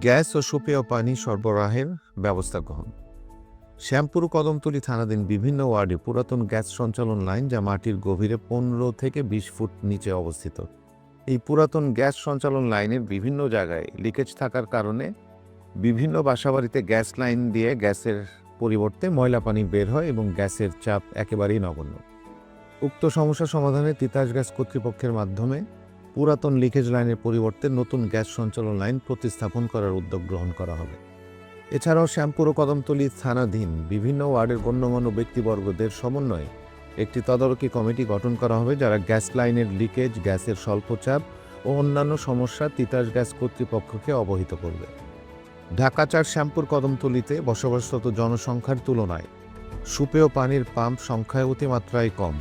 Gas ও সুপেয় পানি সরবরাহের ব্যবস্থা গ্রহণ। শ্যামপুর ও কদমতলী থানাধীন বিভিন্ন ওয়ার্ডে পুরাতন গ্যাস সঞ্চালন লাইন যা মাটির গভীরে 15 থেকে 20 ফুট নিচে অবস্থিত। এই পুরাতন গ্যাস সঞ্চালন লাইনের বিভিন্ন জায়গায় লিকেজ থাকার কারণে বিভিন্ন বাসাবাড়িতে গ্যাস লাইন দিয়ে গ্যাসের পরিবর্তে ময়লা পানি বের হয় এবং গ্যাসের চাপ একেবারেই নগণ্য। উক্ত সমস্যা সমাধানে তিতাস গ্যাস কর্তৃপক্ষের মাধ্যমে পুরাতন লিকেজ লাইনের পরিবর্তে নতুন গ্যাস সঞ্চালন লাইন প্রতিস্থাপন করার উদ্যোগ গ্রহণ করা হবে। এছাড়াও শ্যামপুর ও কদমতলী থানাধীন বিভিন্ন ওয়ার্ডের গণ্যমান্য ব্যক্তিবর্গদের সমন্বয়ে একটি তদারকি কমিটি গঠন করা হবে, যারা গ্যাস লাইনের লিকেজ, গ্যাসের স্বল্পচাপ ও অন্যান্য সমস্যা তিতাস গ্যাস কর্তৃপক্ষকে অবহিত করবে। ঢাকা ৪ শ্যামপুর কদমতলীতে বসবাসরত জনসংখ্যার তুলনায় সুপেয় পানির পাম্প সংখ্যায় অতিমাত্রায় কম।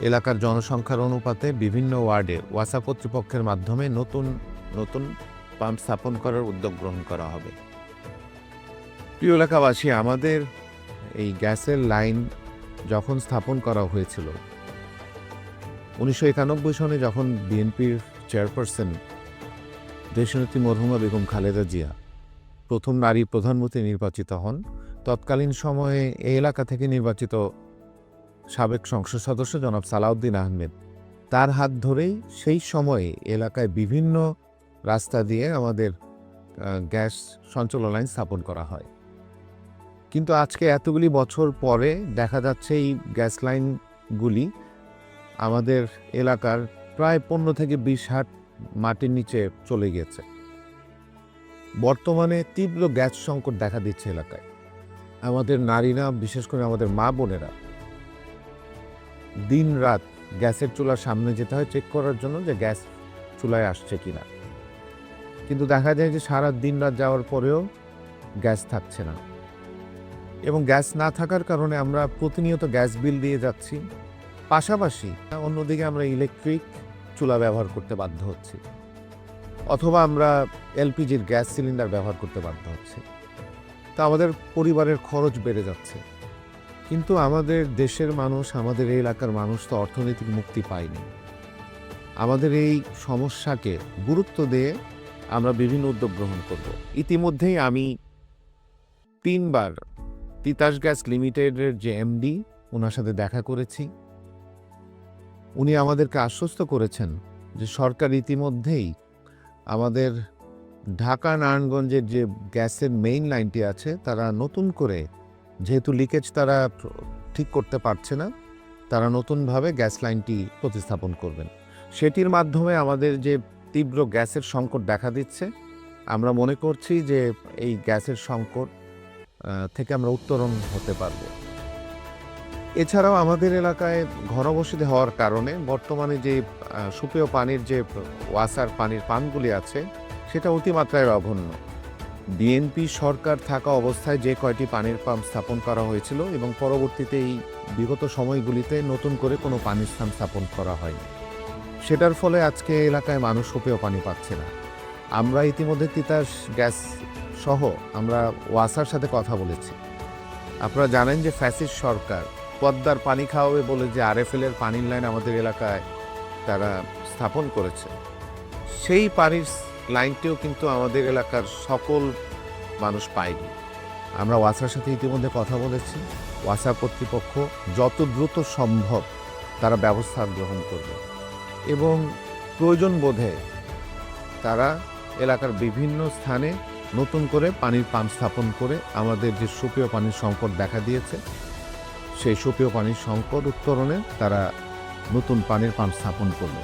এলাকার জনসংখ্যার অনুপাতে বিভিন্ন ওয়ার্ডে ওয়াসা কর্তৃপক্ষের মাধ্যমে নতুন নতুন পাম্প স্থাপন করার উদ্যোগ গ্রহণ করা হবে। প্রিয় এলাকাবাসী, আমাদের এই গ্যাসের লাইন যখন স্থাপন করা হয়েছিল 1991 সনে, যখন বিএনপির চেয়ারপারসন দেশনেত্রী মরহুমা বেগম খালেদা জিয়া প্রথম নারী প্রধানমন্ত্রী নির্বাচিত হন, তৎকালীন সময়ে এই এলাকা থেকে নির্বাচিত সাবেক সংসদ সদস্য জনাব সালাউদ্দিন আহমেদ, তার হাত ধরেই সেই সময়ে এলাকায় বিভিন্ন রাস্তা দিয়ে আমাদের গ্যাস সঞ্চালন লাইন স্থাপন করা হয়। কিন্তু আজকে এতগুলি বছর পরে দেখা যাচ্ছে এই গ্যাস লাইনগুলি আমাদের এলাকার প্রায় 15 থেকে 20 হাত মাটির নিচে চলে গিয়েছে। বর্তমানে তীব্র গ্যাস সংকট দেখা দিচ্ছে এলাকায়। আমাদের নারীরা, বিশেষ করে আমাদের মা বোনেরা দিন রাত গ্যাসের চুলার সামনে যেতে হয় চেক করার জন্য যে গ্যাস চুলায় আসছে কিনা। কিন্তু দেখা যায় যে সারা দিন রাত যাওয়ার পরেও গ্যাস থাকছে না, এবং গ্যাস না থাকার কারণে আমরা প্রতিনিয়ত গ্যাস বিল দিয়ে যাচ্ছি। পাশাপাশি অন্যদিকে আমরা ইলেকট্রিক চুলা ব্যবহার করতে বাধ্য হচ্ছি, অথবা আমরা এলপিজির গ্যাস সিলিন্ডার ব্যবহার করতে বাধ্য হচ্ছি। তা আমাদের পরিবারের খরচ বেড়ে যাচ্ছে। কিন্তু আমাদের দেশের মানুষ, আমাদের এই এলাকার মানুষ তো অর্থনৈতিক মুক্তি পায়নি। আমাদের এই সমস্যাকে গুরুত্ব দিয়ে আমরা বিভিন্ন উদ্যোগ গ্রহণ করব। ইতিমধ্যেই আমি 3 বার তিতাস গ্যাস লিমিটেডের যে এমডি, ওনার সাথে দেখা করেছি। উনি আমাদেরকে আশ্বস্ত করেছেন যে সরকার ইতিমধ্যেই আমাদের ঢাকা নারায়ণগঞ্জের যে গ্যাসের মেইন লাইনটি আছে, তারা নতুন করে, যেহেতু লিকেজ তারা ঠিক করতে পারছে না, তারা নতুনভাবে গ্যাস লাইনটি প্রতিস্থাপন করবেন। সেটির মাধ্যমে আমাদের যে তীব্র গ্যাসের সংকট দেখা দিচ্ছে, আমরা মনে করছি যে এই গ্যাসের সংকট থেকে আমরা উত্তরণ হতে পারব। এছাড়াও আমাদের এলাকায় ঘনবসতি হওয়ার কারণে বর্তমানে যে সুপেয় পানির যে ওয়াসার পানির পাম্পগুলি আছে, সেটা অতিমাত্রায় অভন্য। বিএনপি সরকার থাকা অবস্থায় যে কয়টি পানির পাম্প স্থাপন করা হয়েছিল এবং পরবর্তীতে এই বিগত সময়গুলিতে নতুন করে কোনো পানির স্থান স্থাপন করা হয়নি, সেটার ফলে আজকে এলাকায় মানুষ সুপেয় পানি পাচ্ছে না। আমরা ইতিমধ্যে তিতাস গ্যাস সহ আমরা ওয়াসার সাথে কথা বলেছি। আপনারা জানেন যে ফ্যাসিস্ট সরকার পদ্মার পানি খাওয়াবে বলে যে আরএফএল-এর পানির লাইন আমাদের এলাকায় তারা স্থাপন করেছে, সেই পানির লাইনটিও কিন্তু আমাদের এলাকার সকল মানুষ পায়নি। আমরা ওয়াসার সাথে ইতিমধ্যে কথা বলেছি। ওয়াসা কর্তৃপক্ষ যত দ্রুত সম্ভব তারা ব্যবস্থা গ্রহণ করবে এবং প্রয়োজন বোধে তারা এলাকার বিভিন্ন স্থানে নতুন করে পানির পাম্প স্থাপন করে আমাদের যে সুপেয় পানির সংকট দেখা দিয়েছে, সেই সুপেয় পানির সংকট উত্তরণে তারা নতুন পানির পাম্প স্থাপন করবে।